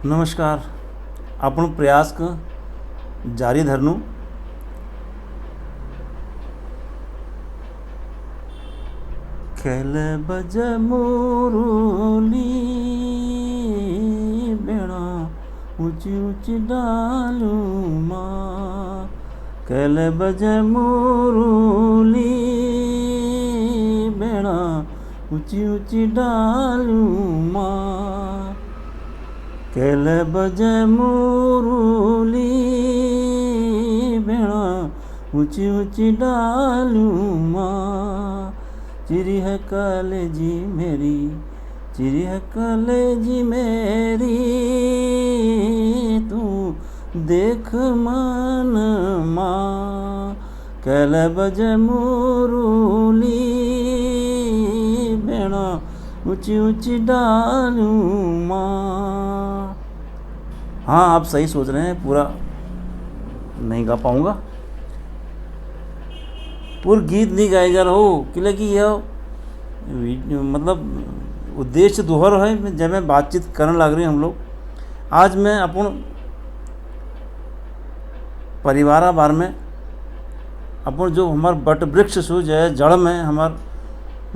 नमस्कार। आपण प्रयास क जारी धरनू। खेल बज मुरली बेड़ा ऊंची ऊंची डालू माँ। खेल बज मुरली बेड़ा ऊंची ऊंची डालू माँ। खेल बज मुरली बेड़ा ऊंची ऊंची डालू माँ। चिरी है कलेजी मेरी, चिरी है कलेजी मेरी, तू देख मन माँ। कैल बज मुरली बेड़ा ऊंची ऊंची डालू माँ। हाँ, आप सही सोच रहे हैं, पूरा नहीं गा पाऊँगा, पूरा गीत नहीं गाए जा रहा हो कि यह मतलब उद्देश्य दोहर है। जब मैं बातचीत करने लग रही हम लोग, आज मैं अपन परिवार बार में अपन जो हमार बट वृक्ष सो जो है जड़ में हमार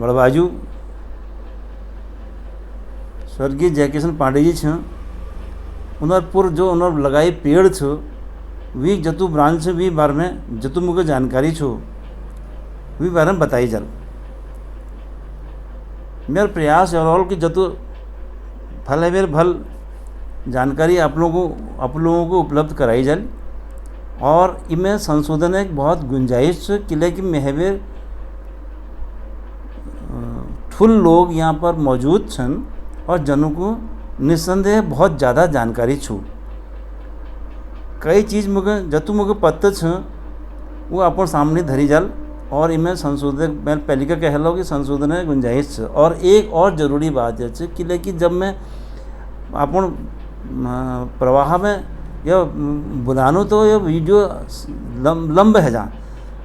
बड़बाजू स्वर्गीय जयकिशन पांडे जी छे, उनर जो उनर लगाई पेड़ छो वी जतु ब्रांच से वी बार में जतु मुझे जानकारी छो वी बारे में बताई चल। मेरा प्रयास है कि जतु फल है मेरे भल जानकारी आप लोगों को उपलब्ध कराई जाए। और इनमें संशोधन एक बहुत गुंजाइश किले की महवेर ठुल लोग यहाँ पर मौजूद छन और जनों को निस्संदेह बहुत ज़्यादा जानकारी छू। कई चीज़ मुझे पता छ वो अपन सामने धरी जाल। और इनमें संशोधन मैं पहले का कह लो कि संशोधन है गुंजाइश है। और एक और ज़रूरी बात है कि लेकिन जब मैं अपन प्रवाह में यह बुलानू तो यह वीडियो लंब है जा,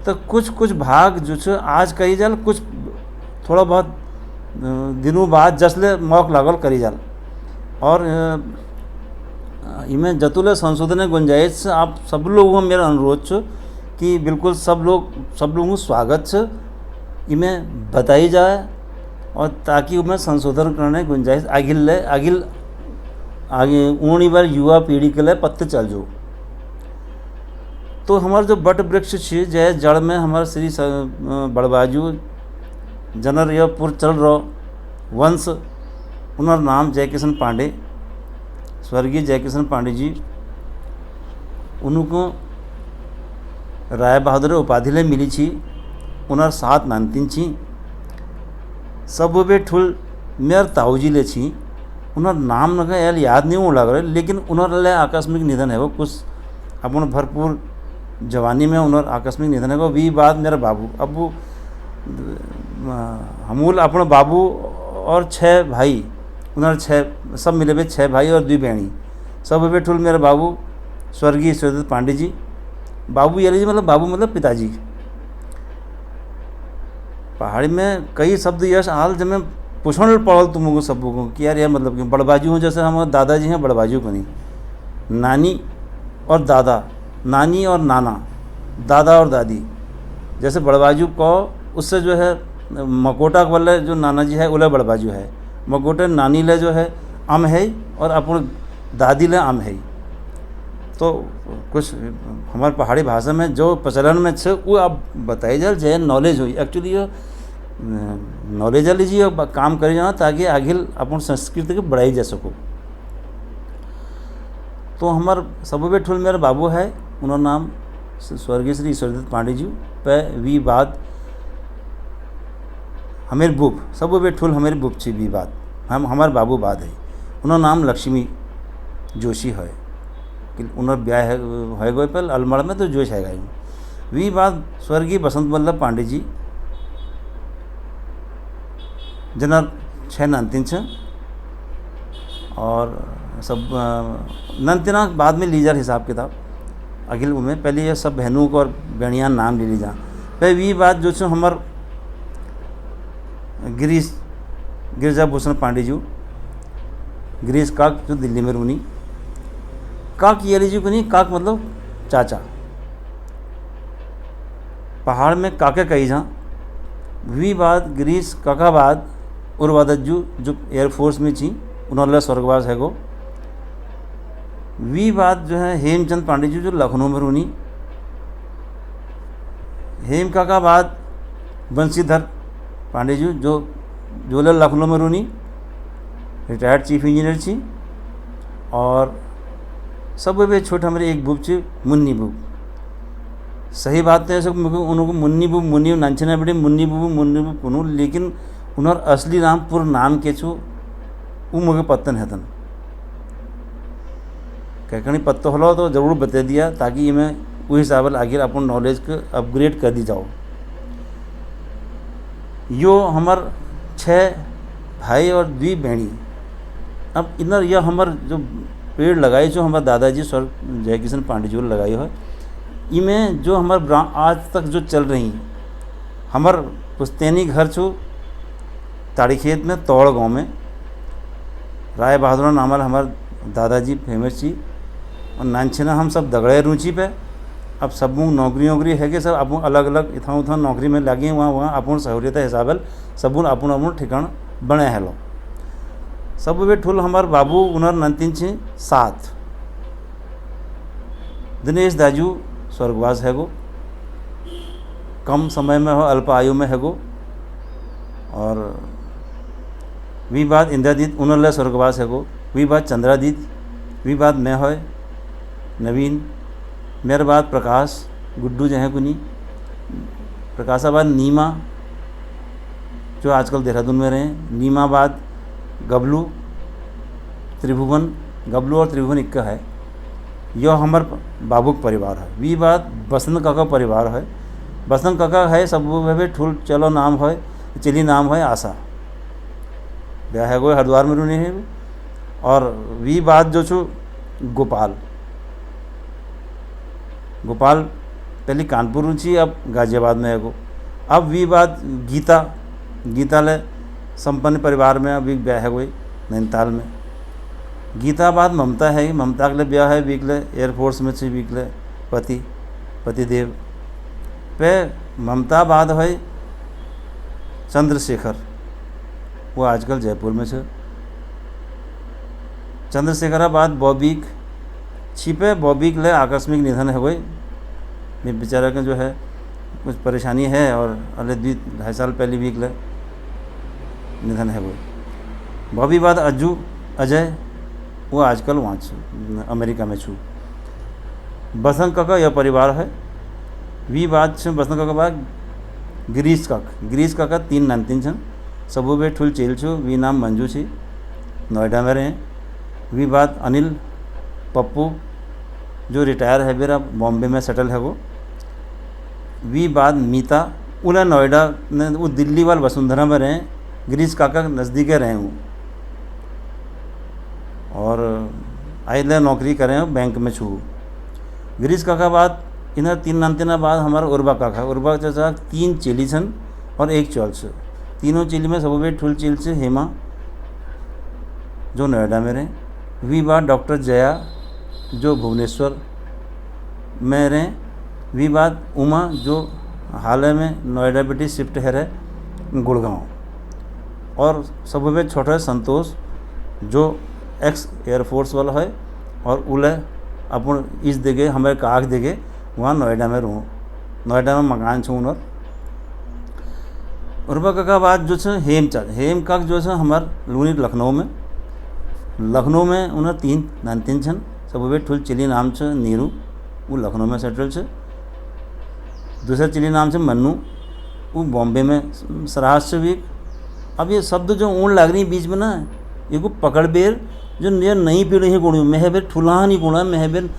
तो कुछ भाग जो आज करी जाल, कुछ थोड़ा बहुत दिनों बाद जसले मौक लागल करी जाल। और इनमें जतुले संशोधन गुंजाइश से आप सब लोगों में मेरा अनुरोध छो कि बिल्कुल सब लोगों को स्वागत है इमें बताई जाए। और ताकि उमें संशोधन करने गुंजाइश आगे ऊनी बार युवा पीढ़ी के लिए पत्ते चल जो। तो हमारे जो बट वृक्ष छे जय जड़ में हमारे श्री बड़बाजू जनर यह पुर चल रहा वंश, उनर नाम जयकिशन पांडे, स्वर्गीय जयकिशन पांडे जी। उनको राय बहादुर उपाधि ले मिली छी। उनर 7 नानतीन छी। सब वे ठुल मेयर ताऊजी ले छी। उनर नाम न यार याद नहीं हो लग रहा, लेकिन उनर ले आकस्मिक निधन है वो कुछ अपन भरपूर जवानी में उनर आकस्मिक निधन है वो। वी बात मेरा बाबू अबू हमूल अपन बाबू और 6 भाई, उनर 6 सब मिले हुए 6 भाई और 2 बहनी। सब वे ठुल मेरा बाबू स्वर्गीय ईश्वरदत्त पांडे जी। बाबू ये लीजिए मतलब बाबू मतलब पिताजी। पहाड़ी में कई शब्द यश हाल जब मैं पूछने पड़ल तुमको सबको कि यार यह मतलब कि बड़बाजू हूँ, जैसे हम दादाजी हैं बड़बाजू को नहीं, नानी और दादा, नानी और नाना, दादा और दादी। जैसे बड़बाजू को उससे जो है मकोटा वाले जो नाना जी है उले बड़बाजू है, मकोटे नानी ले जो है अम है और अपन दादी ले अम है। तो कुछ हमारे पहाड़ी भाषा में जो प्रचलन में छे वो आप बताई जाए जय नॉलेज हुई। एक्चुअली ये नॉलेज लीजिए और काम करी जाना ताकि आगे अपन संस्कृति को बढ़ाई जा सको। तो हमार सब वे ठुल मेरा बाबू है, उनका नाम स्वर्गीय श्री ईश्वरदत्त पांडे जी पे वी बाद हमेर बुब सब वे ठुल हमेर बुब छी वी बाद हम हमार बाबू बाद है। उनका नाम लक्ष्मी जोशी है कि उनर ब्याह है गए पहले अलमड़ में तो जोश है। वी बाद स्वर्गीय बसंत वल्लभ पांडे जी जनर 6 नानतीन छे। और सब नंतना बाद में लीजा हिसाब किताब अखिल में पहले ये सब बहनों को और बहनियाँ नाम ले लीजा। फिर वी बात जो छो हमार गिरीश गिरिजा भूषण पांडे जी गिरीश काक जो दिल्ली में रूनी काक येलीजू को नहीं, काक मतलब चाचा। पहाड़ में काके कही जा। वी बाद गिरीश काका बाद उर्वादज्जू जो एयरफोर्स में थी उन्होंने स्वर्गवास है गो। वी बात जो है हेमचंद पांडे जी जो लखनऊ में रूनी। हेम काका बाद बंशीधर पांडे जी जो लखनऊ में रूनी, रिटायर्ड चीफ इंजीनियर थी। और सब वे छोटे हमारे एक बुक थी मुन्नी बुक। सही बात है सब उनको मुन्नी बुक मुन्नी नाचना बेटे मुन्नी बुक कुनू, लेकिन उन्होंने असली नाम पूरा नाम के छो वो मुझे पत्तन है तन कहीं पत्तो हलो तो ज़रूर बता दिया ताकि मैं उस हिसाब आगे अपन नॉलेज को अपग्रेड कर दी जाओ। यो हमार 6 भाई और 2 बहनी। अब इधर यह हमार जो पेड़ लगाई जो हमारे दादाजी स्वर्ग जयकिशन पांडे जी लगाई है, इमें जो हमार आज तक जो चल रही हमार पुस्तैनी घर छो ताड़ीखेत में तौड़ गांव में। राय बहादुर नामल हमारे दादाजी फेमस थी और नानछेना हम सब दगड़े रुचि पे। अब सब नौकरी है कि सब अपन अलग अलग इतना उतना नौकरी में लगे वहाँ अपन सहूलियत हिसाब सब अपन ठिकान बने है लो। सब वे ठुल हमार बाबू उनर नंतिन छे 7। दिनेश दाजू स्वर्गवास है गो, कम समय में हो अल्प आयु में है गो। और वी बात इंद्रजीत उनर स्वर्गवास है गो। वी बात चंद्राजीत, वी बात मैं हो नवीन, मेरे बाद प्रकाश गुड्डू जो है कुनी, प्रकाशाबाद नीमा जो आजकल देहरादून में रहे, नीमाबाद गबलू त्रिभुवन, गबलू और त्रिभुवन इक्का है। यह हमार बाबूक परिवार है। वी बात बसंत काका परिवार है। बसंत काका है सब वे ठुल चलो नाम है चिली नाम है आशा, ब्याह है गो हरिद्वार में रूनी है। और वी बात जो छो गोपाल पहले कानपुर रुचि अब गाजियाबाद में है गो। अब वी बात गीता ले संपन्न परिवार में अभी ब्याह है गई नैनीताल में। गीता बाद ममता है, ममता के लिए ब्याह है वीकले एयरफोर्स में छे वीकले पतिदेव पे। ममता बाद है चंद्रशेखर, वो आजकल जयपुर में छे। चंद्रशेखर बाद बॉबीक छिपे, बॉबीक ले आकस्मिक निधन है गई। बेचारा का जो है कुछ परेशानी है और अगले 2-2.5 साल पहले वीक ले निधन है गई। बॉबी बाद अजय वो आजकल वहाँ अमेरिका में छू। बसंत काका यह परिवार है। वी बात छे बसंत काका बाद गिरीश काका 3 नानतीन छन, सब वे ठुल चेल छो। वी नाम मंजू छी, नोएडा में रहे। वी बात अनिल पप्पू जो रिटायर है मेरा बॉम्बे में सेटल है वो। वी बात मीता उन्हें नोएडा ने वो दिल्ली वाल वसुंधरा में रहे। गिरीश काका नज़दीक रहे हूँ और आइले नौकरी करें बैंक में छू। गिरीश काका बाद इन्हें 3 नानतीना बाद हमारा उर्वा चाचा 3 चेली छन और 1 चौल छे। तीनों चेली में सब वे ठुल चेल से हेमा जो नोएडा में रहे। वी बात डॉक्टर जया जो भुवनेश्वर में रहे। वी बात उमा जो हाल में नोएडा बेटी शिफ्ट है रहे गुड़गांव। और सब वे छोटा संतोष जो एक्स एयरफोर्स वाला है और उले अपन इस देगे हमारे काग देगे वहाँ नोएडा में रहूँ, नोएडा में मकान छूँ। और उर्वा काका बाद जो है हेम काक जो है हमार लूनी लखनऊ में उन्हें 3 नानतीन छन, सब वे ठुल चिली नाम छे नीरू, वो लखनऊ में सेटल छे। दूसरा चिली नाम छे मन्नू, वो बॉम्बे में सराहस से भी। अब ये शब्द जो ऊँड लग रही बीच में ना, ये को पकड़ बेर जो नई पीढ़ी ही कोण मैं बेर ठुला नहीं कोण मैं बेर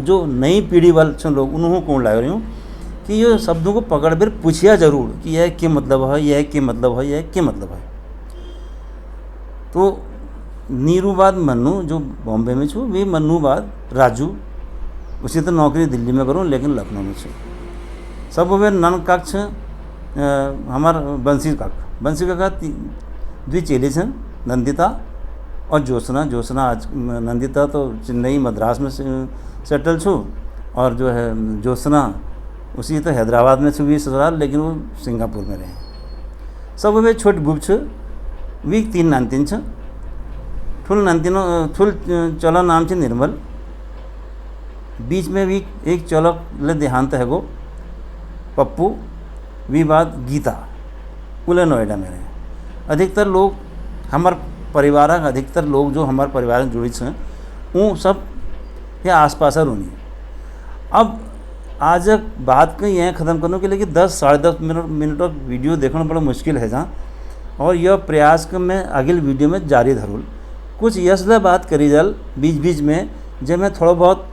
जो नई पीढ़ी वाले लोग उन्होंने कोण लग रही हूँ कि ये शब्दों को पकड़ बेर पूछिया जरूर कि यह क्या मतलब है, यह क्या मतलब है, यह क्या मतलब है। तो नीरू बाद मन्नू जो बॉम्बे में छू, वे मन्नू बाद राजू, उसी तरह नौकरी दिल्ली में करूँ लेकिन लखनऊ में छू। सब वे नन काक छे हमार बंसी काका 2 चेली छन नंदिता और ज्योत्सना आज नंदिता तो चेन्नई मद्रास में सेटल छू, और जो है ज्योत्सना उसी तो हैदराबाद में छुई ससुराल, लेकिन वो सिंगापुर में रहे। सब वे छोट गुप छ, वी 3 नानतीन छ। ठुल नानतीनो ठुल चलो नाम छ निर्मल, बीच में भी एक चौलक ले देहांत है गो पप्पू, वी बात गीता उले नोएडा में रहे। अधिकतर लोग हमार परिवार अधिकतर लोग जो हमारे परिवार में जुड़ी हैं वो सब ये आसपास रोनी। अब आज बात कहीं है ख़त्म करने के लिए कि 10 साढ़े 10 मिनट तक वीडियो देखना बड़ा मुश्किल है जहाँ, और यह प्रयास के मैं अगले वीडियो में जारी धरूल। कुछ यसला बात करी जल बीच बीच में, जब मैं थोड़ा बहुत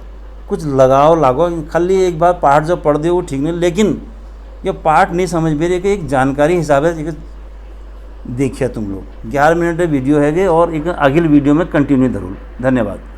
कुछ लगाव लागो, खाली एक बार पाठ जो पढ़ दे वो ठीक नहीं, लेकिन ये पाठ नहीं समझ में रही कि एक जानकारी हिसाब से देखिए तुम लोग। 11 मिनट वीडियो है और एक अगले वीडियो में कंटिन्यू धरूल। धन्यवाद।